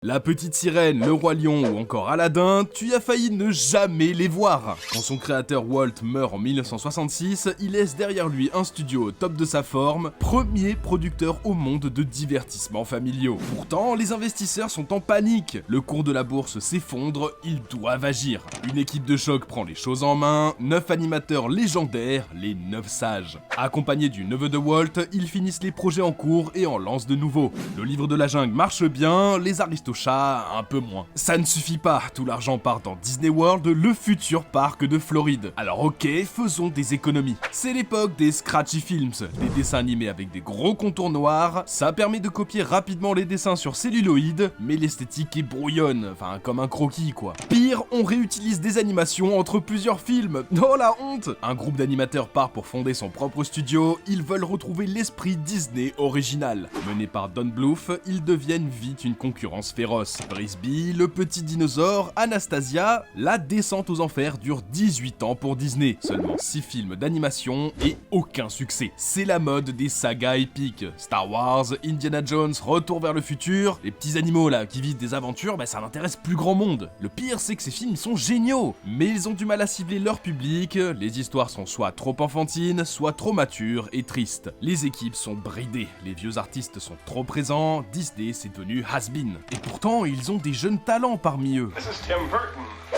La Petite Sirène, Le Roi Lion ou encore Aladdin, tu as failli ne jamais les voir. Quand son créateur Walt meurt en 1966, il laisse derrière lui un studio au top de sa forme, premier producteur au monde de divertissements familiaux. Pourtant, les investisseurs sont en panique, le cours de la bourse s'effondre, ils doivent agir. Une équipe de choc prend les choses en main, 9 animateurs légendaires, les 9 sages. Accompagnés du neveu de Walt, ils finissent les projets en cours et en lancent de nouveaux. Le livre de la jungle marche bien, les Aristochats un peu moins. Ça ne suffit pas, tout l'argent part dans Disney World, le futur parc de Floride. Alors ok, faisons des économies. C'est l'époque des Scratchy Films, des dessins animés avec des gros contours noirs, ça permet de copier rapidement les dessins sur celluloïd, mais l'esthétique est brouillonne, enfin comme un croquis quoi. Pire, on réutilise des animations entre plusieurs films, oh la honte! Un groupe d'animateurs part pour fonder son propre studio, ils veulent retrouver l'esprit Disney original. Menés par Don Bluth, ils deviennent vite une concurrence féroce. Frisbee, le petit dinosaure, Anastasia, la descente aux enfers dure 18 ans pour Disney. Seulement 6 films d'animation et aucun succès. C'est la mode des sagas épiques. Star Wars, Indiana Jones, Retour vers le futur, les petits animaux là qui vivent des aventures, ça n'intéresse plus grand monde. Le pire c'est que ces films sont géniaux, mais ils ont du mal à cibler leur public, les histoires sont soit trop enfantines, soit trop matures et tristes. Les équipes sont bridées, les vieux artistes sont trop présents, Disney c'est devenu has-been. Et pourtant, ils ont des jeunes talents parmi eux.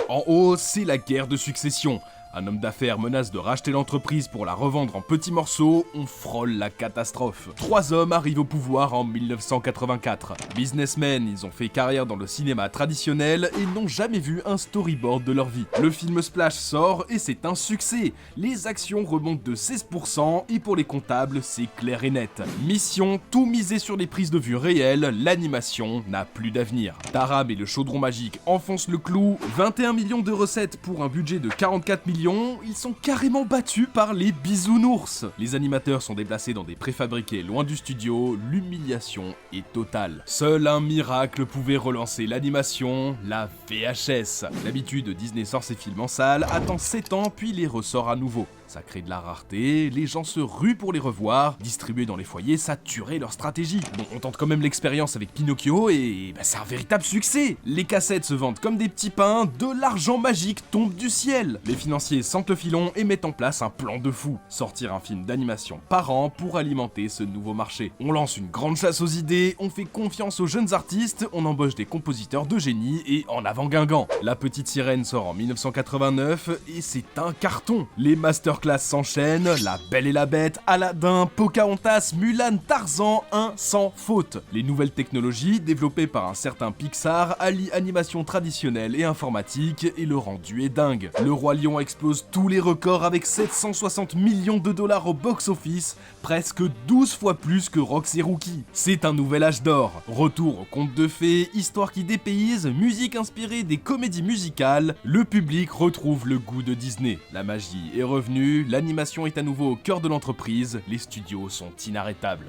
En haut, c'est la guerre de succession. Un homme d'affaires menace de racheter l'entreprise pour la revendre en petits morceaux, on frôle la catastrophe. 3 hommes arrivent au pouvoir en 1984. Businessmen, ils ont fait carrière dans le cinéma traditionnel et n'ont jamais vu un storyboard de leur vie. Le film Splash sort et c'est un succès. Les actions remontent de 16% et pour les comptables, c'est clair et net. Mission, tout miser sur les prises de vue réelles, l'animation n'a plus d'avenir. Taram et le chaudron magique enfoncent le clou, 21 millions de recettes pour un budget de 44 millions. Ils sont carrément battus par les bisounours. Les animateurs sont déplacés dans des préfabriqués loin du studio, l'humiliation est totale. Seul un miracle pouvait relancer l'animation, la VHS. D'habitude, Disney sort ses films en salle, attend 7 ans puis les ressort à nouveau. Ça crée de la rareté, les gens se ruent pour les revoir, distribuer dans les foyers, ça tuerait leur stratégie. Bon, on tente quand même l'expérience avec Pinocchio et c'est un véritable succès. Les cassettes se vendent comme des petits pains, de l'argent magique tombe du ciel. Les financiers sentent le filon et mettent en place un plan de fou. Sortir un film d'animation par an pour alimenter ce nouveau marché. On lance une grande chasse aux idées, on fait confiance aux jeunes artistes, on embauche des compositeurs de génie et en avant Guingamp. La Petite Sirène sort en 1989 et c'est un carton. Les masterclass s'enchaînent, La Belle et la Bête, Aladdin, Pocahontas, Mulan, Tarzan, un sans faute. Les nouvelles technologies, développées par un certain Pixar, allient animation traditionnelle et informatique et le rendu est dingue. Le Roi Lion explose tous les records avec 760 millions de dollars au box-office, presque 12 fois plus que Rox et Rookie. C'est un nouvel âge d'or. Retour au conte de fées, histoire qui dépayse, musique inspirée des comédies musicales, le public retrouve le goût de Disney. La magie est revenue, l'animation est à nouveau au cœur de l'entreprise, les studios sont inarrêtables.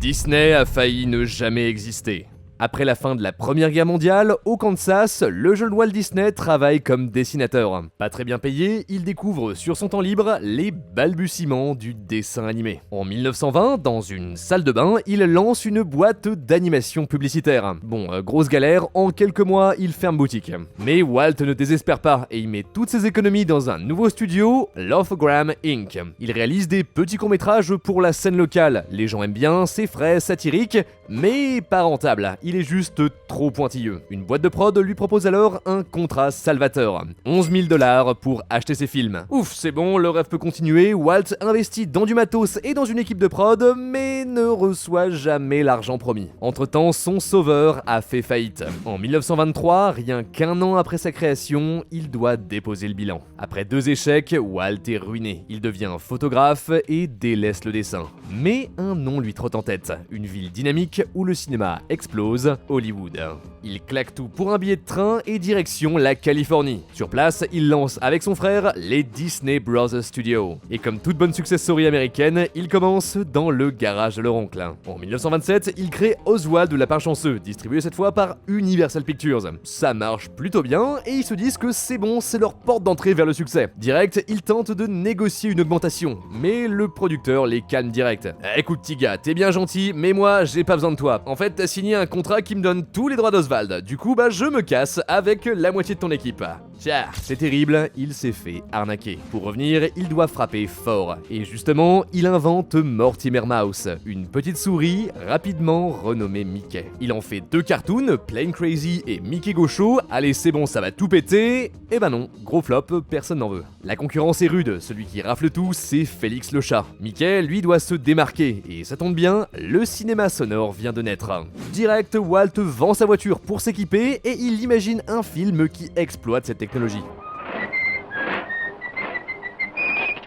Disney a failli ne jamais exister. Après la fin de la Première Guerre mondiale, au Kansas, le jeune Walt Disney travaille comme dessinateur. Pas très bien payé, il découvre sur son temps libre les balbutiements du dessin animé. En 1920, dans une salle de bain, il lance une boîte d'animation publicitaire. Bon, grosse galère, en quelques mois, il ferme boutique. Mais Walt ne désespère pas et il met toutes ses économies dans un nouveau studio, Lovegram Inc. Il réalise des petits courts-métrages pour la scène locale. Les gens aiment bien, c'est frais, satirique, mais pas rentable. Il est juste trop pointilleux. Une boîte de prod lui propose alors un contrat salvateur. 11 000 $ pour acheter ses films. Ouf, c'est bon, le rêve peut continuer. Walt investit dans du matos et dans une équipe de prod, mais ne reçoit jamais l'argent promis. Entre-temps, son sauveur a fait faillite. En 1923, rien qu'un an après sa création, il doit déposer le bilan. Après 2 échecs, Walt est ruiné. Il devient photographe et délaisse le dessin. Mais un nom lui trotte en tête. Une ville dynamique où le cinéma explose, Hollywood. Il claque tout pour un billet de train et direction la Californie. Sur place, il lance avec son frère les Disney Brothers Studios. Et comme toute bonne success story américaine, il commence dans le garage de leur oncle. En 1927, il crée Oswald le Lapin Chanceux, distribué cette fois par Universal Pictures. Ça marche plutôt bien et ils se disent que c'est bon, c'est leur porte d'entrée vers le succès. Direct, ils tentent de négocier une augmentation, mais le producteur les calme direct. Écoute petit gars, t'es bien gentil, mais moi j'ai pas besoin de toi. En fait, t'as signé un contrat contrat qui me donne tous les droits d'Oswald. Du coup, je me casse avec la moitié de ton équipe. Tiens, c'est terrible, il s'est fait arnaquer. Pour revenir, il doit frapper fort. Et justement, il invente Mortimer Mouse, une petite souris rapidement renommée Mickey. Il en fait 2 cartoons, Plain Crazy et Mickey Gaucho. Allez, c'est bon, ça va tout péter. Eh ben non, gros flop, personne n'en veut. La concurrence est rude, celui qui rafle tout, c'est Félix le chat. Mickey, lui, doit se démarquer. Et ça tombe bien, le cinéma sonore vient de naître. Direct, Walt vend sa voiture pour s'équiper et il imagine un film qui exploite cette technologie.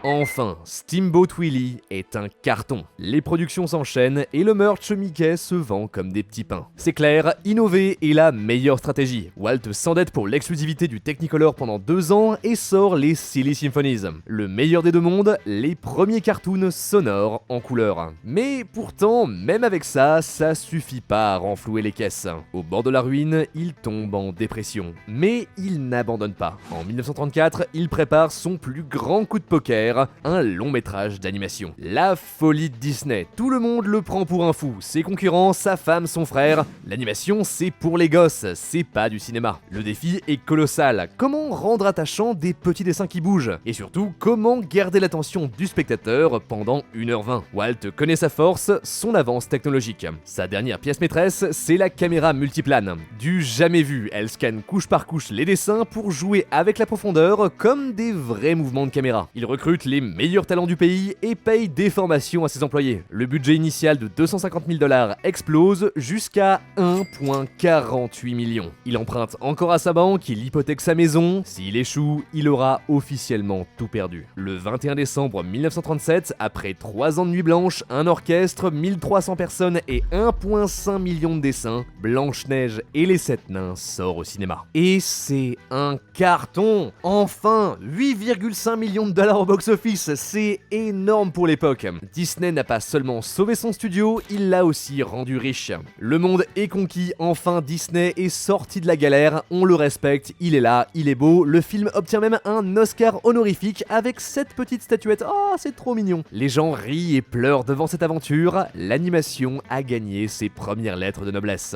Enfin, Steamboat Willie est un carton. Les productions s'enchaînent et le merch Mickey se vend comme des petits pains. C'est clair, innover est la meilleure stratégie. Walt s'endette pour l'exclusivité du Technicolor pendant 2 ans et sort les Silly Symphonies. Le meilleur des deux mondes, les premiers cartoons sonores en couleur. Mais pourtant, même avec ça, ça suffit pas à renflouer les caisses. Au bord de la ruine, il tombe en dépression. Mais il n'abandonne pas. En 1934, il prépare son plus grand coup de poker, un long métrage d'animation. La folie de Disney, tout le monde le prend pour un fou, ses concurrents, sa femme, son frère. L'animation c'est pour les gosses, c'est pas du cinéma. Le défi est colossal, comment rendre attachant des petits dessins qui bougent? Et surtout, comment garder l'attention du spectateur pendant 1h20? Walt connaît sa force, son avance technologique. Sa dernière pièce maîtresse, c'est la caméra multiplane. Du jamais vu, elle scanne couche par couche les dessins pour jouer avec la profondeur comme des vrais mouvements de caméra. Il recrute les meilleurs talents du pays et paye des formations à ses employés. Le budget initial de 250 000 $ explose jusqu'à 1,48 million. Il emprunte encore à sa banque, il hypothèque sa maison. S'il échoue, il aura officiellement tout perdu. Le 21 décembre 1937, après 3 ans de nuit blanche, un orchestre, 1300 personnes et 1,5 million de dessins, Blanche-Neige et les 7 nains sort au cinéma. Et c'est un carton! Enfin, 8,5 millions de $ au box-office, c'est énorme pour l'époque. Disney n'a pas seulement sauvé son studio, il l'a aussi rendu riche. Le monde est conquis, enfin Disney est sorti de la galère, on le respecte, il est là, il est beau, le film obtient même un Oscar honorifique avec cette petite statuette, oh c'est trop mignon. Les gens rient et pleurent devant cette aventure, l'animation a gagné ses premières lettres de noblesse.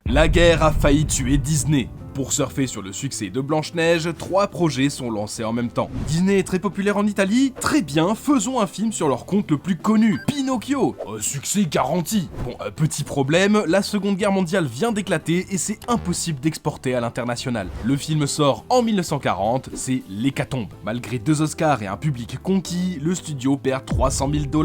La guerre a failli tuer Disney. Pour surfer sur le succès de Blanche-Neige, 3 projets sont lancés en même temps. Disney est très populaire en Italie? Très bien, faisons un film sur leur conte le plus connu, Pinocchio. Succès garanti. Bon, petit problème, la Seconde Guerre mondiale vient d'éclater et c'est impossible d'exporter à l'international. Le film sort en 1940, c'est l'hécatombe. Malgré 2 Oscars et un public conquis, le studio perd 300 000 $.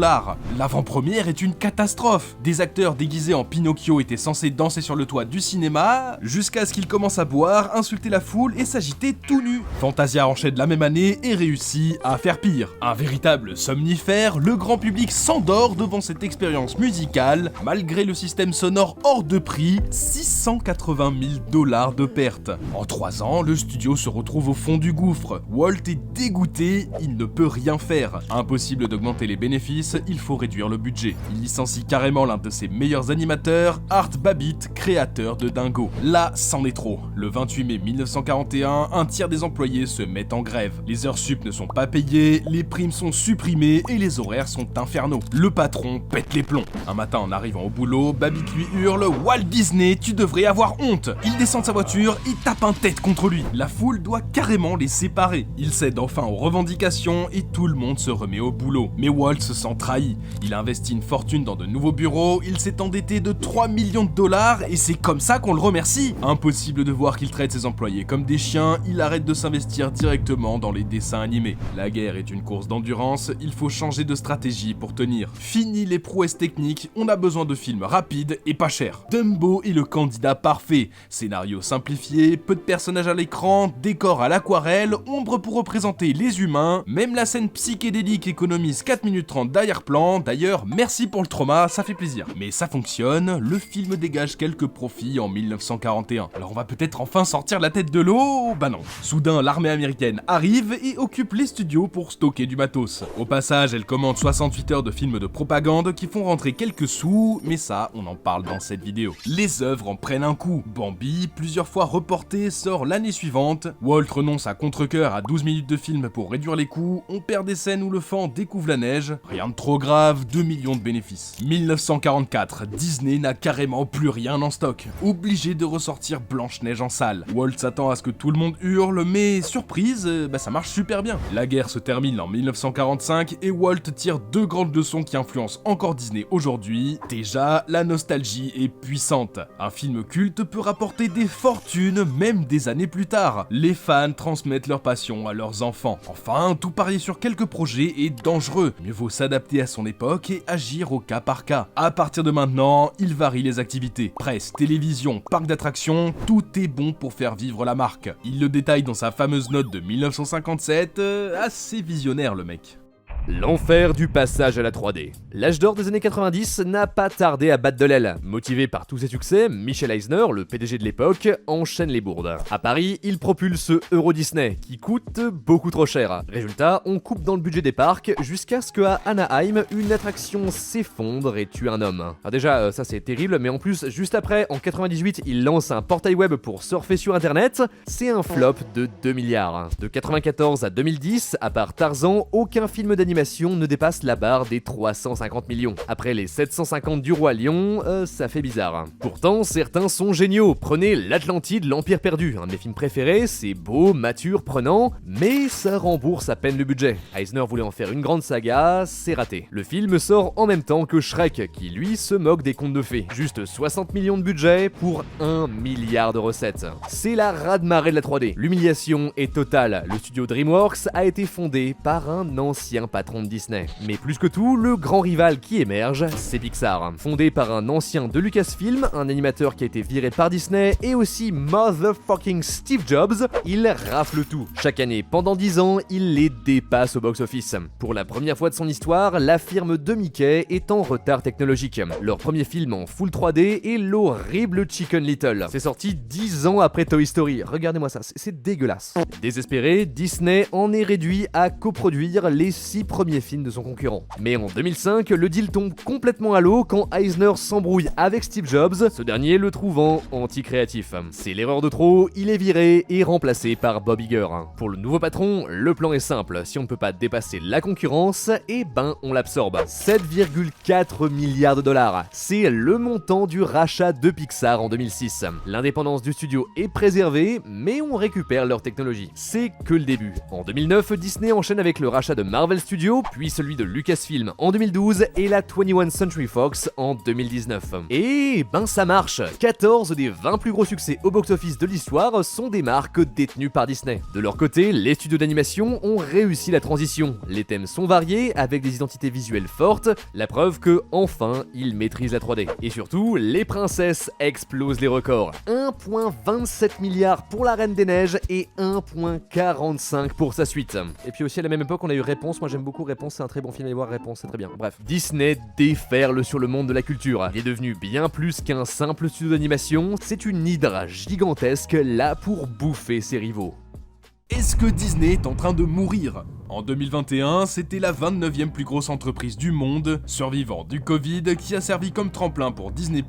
L'avant-première est une catastrophe. Des acteurs déguisés en Pinocchio étaient censés danser sur le toit du cinéma, jusqu'à ce qu'ils commencent à boire, insulter la foule et s'agiter tout nu. Fantasia enchaîne la même année et réussit à faire pire. Un véritable somnifère, le grand public s'endort devant cette expérience musicale, malgré le système sonore hors de prix, 680 000 $ de pertes. En 3 ans, le studio se retrouve au fond du gouffre. Walt est dégoûté, il ne peut rien faire. Impossible d'augmenter les bénéfices, il faut réduire le budget. Il licencie carrément l'un de ses meilleurs animateurs, Art Babbitt, créateur de Dingo. Là, c'en est trop. Le 28 mai 1941, un tiers des employés se mettent en grève. Les heures sup ne sont pas payées, les primes sont supprimées et les horaires sont infernaux. Le patron pète les plombs. Un matin en arrivant au boulot, Babbitt lui hurle « Walt Disney, tu devrais avoir honte !» Il descend de sa voiture et tape un tête contre lui. La foule doit carrément les séparer. Il cède enfin aux revendications et tout le monde se remet au boulot. Mais Walt se sent trahi. Il investit une fortune dans de nouveaux bureaux, il s'est endetté de 3 millions de $ et c'est comme ça qu'on le remercie. Impossible de voir qu'il traite ses employés comme des chiens, il arrête de s'investir directement dans les dessins animés. La guerre est une course d'endurance, il faut changer de stratégie pour tenir. Fini les prouesses techniques, on a besoin de films rapides et pas chers. Dumbo est le candidat parfait. Scénario simplifié, peu de personnages à l'écran, décor à l'aquarelle, ombre pour représenter les humains, même la scène psychédélique économise 4 minutes 30 d'arrière-plan, d'ailleurs merci pour le trauma, ça fait plaisir. Mais ça fonctionne, le film dégage quelques profits en 1941. Alors on va peut-être enfin enfin sortir la tête de l'eau? Bah non. Soudain, l'armée américaine arrive et occupe les studios pour stocker du matos. Au passage, elle commande 68 heures de films de propagande qui font rentrer quelques sous, mais ça, on en parle dans cette vidéo. Les œuvres en prennent un coup. Bambi, plusieurs fois reporté, sort l'année suivante. Walt renonce à contre-cœur à 12 minutes de film pour réduire les coûts. On perd des scènes où le fan découvre la neige. Rien de trop grave, 2 millions de bénéfices. 1944, Disney n'a carrément plus rien en stock. Obligé de ressortir Blanche-Neige en salle. Walt s'attend à ce que tout le monde hurle, mais surprise, ça marche super bien. La guerre se termine en 1945 et Walt tire deux grandes leçons qui influencent encore Disney aujourd'hui. Déjà, la nostalgie est puissante. Un film culte peut rapporter des fortunes, même des années plus tard. Les fans transmettent leur passion à leurs enfants. Enfin, tout parier sur quelques projets est dangereux. Mieux vaut s'adapter à son époque et agir au cas par cas. À partir de maintenant, il varie les activités. Presse, télévision, parc d'attractions, tout est bon pour faire vivre la marque. Il le détaille dans sa fameuse note de 1957, assez visionnaire le mec. L'enfer du passage à la 3D. L'âge d'or des années 90 n'a pas tardé à battre de l'aile. Motivé par tous ses succès, Michel Eisner, le PDG de l'époque, enchaîne les bourdes. À Paris, il propulse Euro Disney, qui coûte beaucoup trop cher. Résultat, on coupe dans le budget des parcs jusqu'à ce qu'à Anaheim, une attraction s'effondre et tue un homme. Alors déjà, ça c'est terrible, mais en plus, juste après, en 98, il lance un portail web pour surfer sur internet. C'est un flop de 2 milliards. De 94 à 2010, à part Tarzan, aucun film d'animation ne dépasse la barre des 350 millions. Après les 750 du Roi Lion, ça fait bizarre. Pourtant, certains sont géniaux. Prenez l'Atlantide, l'Empire perdu. Un de mes films préférés, c'est beau, mature, prenant, mais ça rembourse à peine le budget. Eisner voulait en faire une grande saga, c'est raté. Le film sort en même temps que Shrek, qui lui se moque des contes de fées. Juste 60 millions de budget pour 1 milliard de recettes. C'est la raz-de-marée de la 3D. L'humiliation est totale. Le studio DreamWorks a été fondé par un ancien patron de Disney. Mais plus que tout, le grand rival qui émerge, c'est Pixar. Fondé par un ancien de Lucasfilm, un animateur qui a été viré par Disney, et aussi motherfucking Steve Jobs, il rafle tout. Chaque année, pendant 10 ans, il les dépasse au box-office. Pour la première fois de son histoire, la firme de Mickey est en retard technologique. Leur premier film en full 3D est l'horrible Chicken Little. C'est sorti 10 ans après Toy Story. Regardez-moi ça, c'est dégueulasse. Désespéré, Disney en est réduit à coproduire les 6 premiers films de son concurrent. Mais en 2005, le deal tombe complètement à l'eau quand Eisner s'embrouille avec Steve Jobs, ce dernier le trouvant anti-créatif. C'est l'erreur de trop, il est viré et remplacé par Bob Iger. Pour le nouveau patron, le plan est simple, si on ne peut pas dépasser la concurrence, eh ben on l'absorbe. 7,4 milliards de dollars, c'est le montant du rachat de Pixar en 2006. L'indépendance du studio est préservée, mais on récupère leur technologie. C'est que le début. En 2009, Disney enchaîne avec le rachat de Marvel Studios, puis celui de Lucasfilm en 2012 et la 21st Century Fox en 2019. Et ben ça marche. 14 des 20 plus gros succès au box-office de l'histoire sont des marques détenues par Disney. De leur côté, les studios d'animation ont réussi la transition. Les thèmes sont variés, avec des identités visuelles fortes, la preuve que, enfin, ils maîtrisent la 3D. Et surtout, les princesses explosent les records. 1,27 milliard pour la Reine des Neiges et 1,45 pour sa suite. Et puis aussi à la même époque, on a eu Réponse. Moi j'aime beaucoup Réponse, c'est un très bon film à y voir. Réponse, c'est très bien. Bref, Disney déferle sur le monde de la culture. Il est devenu bien plus qu'un simple studio d'animation, c'est une hydre gigantesque là pour bouffer ses rivaux. Est-ce que Disney est en train de mourir ? En 2021, c'était la 29e plus grosse entreprise du monde, survivant du Covid, qui a servi comme tremplin pour Disney+,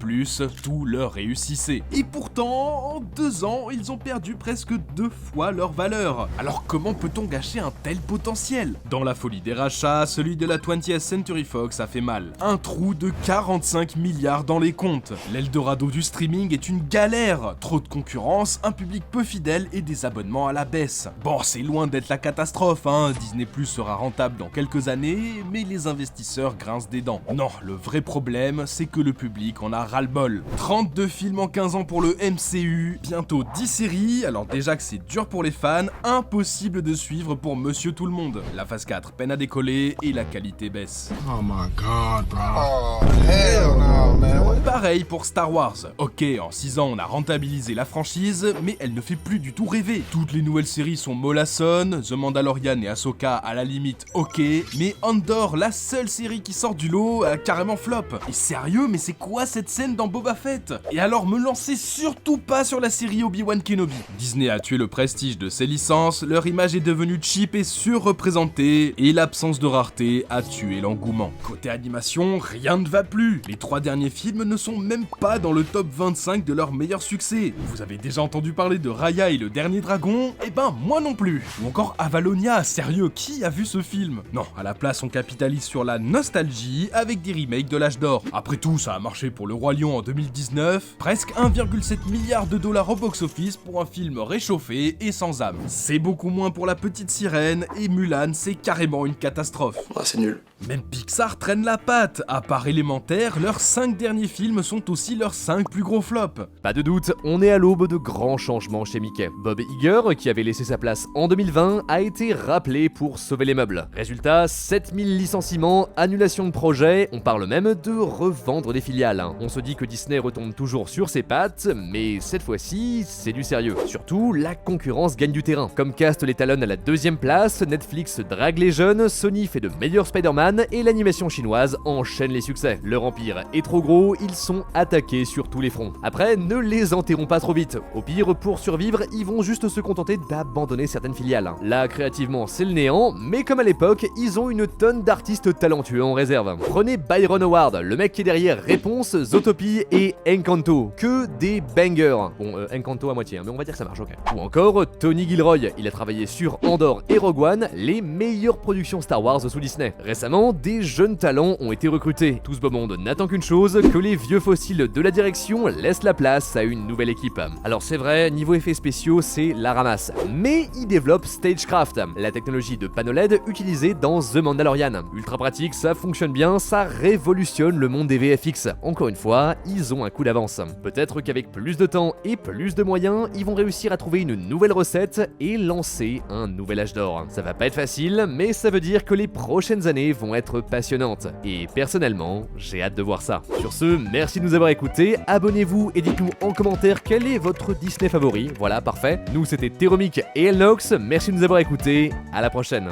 tout leur réussissait. Et pourtant, en 2 ans, ils ont perdu presque 2 fois leur valeur. Alors comment peut-on gâcher un tel potentiel ? Dans la folie des rachats, celui de la 20th Century Fox a fait mal. Un trou de 45 milliards dans les comptes. L'Eldorado du streaming est une galère. Trop de concurrence, un public peu fidèle et des abonnements à la baisse. Bon, c'est loin d'être la catastrophe, hein. Disney+ sera rentable dans quelques années, mais les investisseurs grincent des dents. Non, le vrai problème, c'est que le public en a ras-le-bol. 32 films en 15 ans pour le MCU, bientôt 10 séries, alors déjà que c'est dur pour les fans, impossible de suivre pour Monsieur Tout-le-Monde. La phase 4 peine à décoller et la qualité baisse. Oh my god, bro. Oh, hell no, man. Pareil pour Star Wars. Ok, en 6 ans on a rentabilisé la franchise, mais elle ne fait plus du tout rêver. Toutes les nouvelles séries sont mollassonnes, The Mandalorian et Ahsoka à la limite ok, mais Andor, la seule série qui sort du lot, a carrément flop. Et sérieux, mais c'est quoi cette scène dans Boba Fett? Et alors me lancez surtout pas sur la série Obi-Wan Kenobi. Disney a tué le prestige de ses licences, leur image est devenue cheap et surreprésentée, et l'absence de rareté a tué l'engouement. Côté animation, rien ne va plus. Les 3 derniers films ne sont même pas dans le top 25 de leurs meilleurs succès. Vous avez déjà entendu parler de Raya et le Dernier Dragon? Eh ben moi non plus. Ou encore Avalonia, sérieux, qui a vu ce film? Non, à la place on capitalise sur la nostalgie avec des remakes de l'âge d'or. Après tout, ça a marché pour Le Roi Lion en 2019, presque 1,7 milliard de dollars au box-office pour un film réchauffé et sans âme. C'est beaucoup moins pour La Petite Sirène, et Mulan, c'est carrément une catastrophe. Ah, c'est nul. Même Pixar traîne la patte, à part Élémentaire, leurs 5 derniers films sont aussi leurs 5 plus gros flops. Pas de doute, on est à l'aube de grands changements chez Mickey. Bob Iger, qui avait laissé sa place en 2020, a été rappelé pour sauver les meubles. Résultat, 7000 licenciements, annulation de projets, on parle même de revendre des filiales. On se dit que Disney retombe toujours sur ses pattes, mais cette fois-ci, c'est du sérieux. Surtout, la concurrence gagne du terrain. Comcast les talonne à la 2e place, Netflix drague les jeunes, Sony fait de meilleurs Spider-Man, et l'animation chinoise enchaîne les succès. Leur empire est trop gros, ils sont attaqués sur tous les fronts. Après, ne les enterrons pas trop vite. Au pire, pour survivre, ils vont juste se contenter d'abandonner certaines filiales. Là, créativement, c'est le néant, mais comme à l'époque, ils ont une tonne d'artistes talentueux en réserve. Prenez Byron Howard, le mec qui est derrière Réponse, Zootopie et Encanto. Que des bangers. Bon, Encanto à moitié, mais on va dire que ça marche, ok. Ou encore, Tony Gilroy, il a travaillé sur Andor et Rogue One, les meilleures productions Star Wars sous Disney. Récemment, des jeunes talents ont été recrutés. Tout ce beau monde n'attend qu'une chose, que les vieux fossiles de la direction laissent la place à une nouvelle équipe. Alors c'est vrai, niveau effets spéciaux, c'est la ramasse. Mais ils développent Stagecraft, la technologie de panneau LED utilisée dans The Mandalorian. Ultra pratique, ça fonctionne bien, ça révolutionne le monde des VFX. Encore une fois, ils ont un coup d'avance. Peut-être qu'avec plus de temps et plus de moyens, ils vont réussir à trouver une nouvelle recette et lancer un nouvel âge d'or. Ça va pas être facile, mais ça veut dire que les prochaines années vont être passionnantes. Et personnellement, j'ai hâte de voir ça. Sur ce, merci de nous avoir écoutés, abonnez-vous et dites-nous en commentaire quel est votre Disney favori. Voilà, parfait. Nous, c'était Teromic et Elnox, merci de nous avoir écoutés, à la prochaine.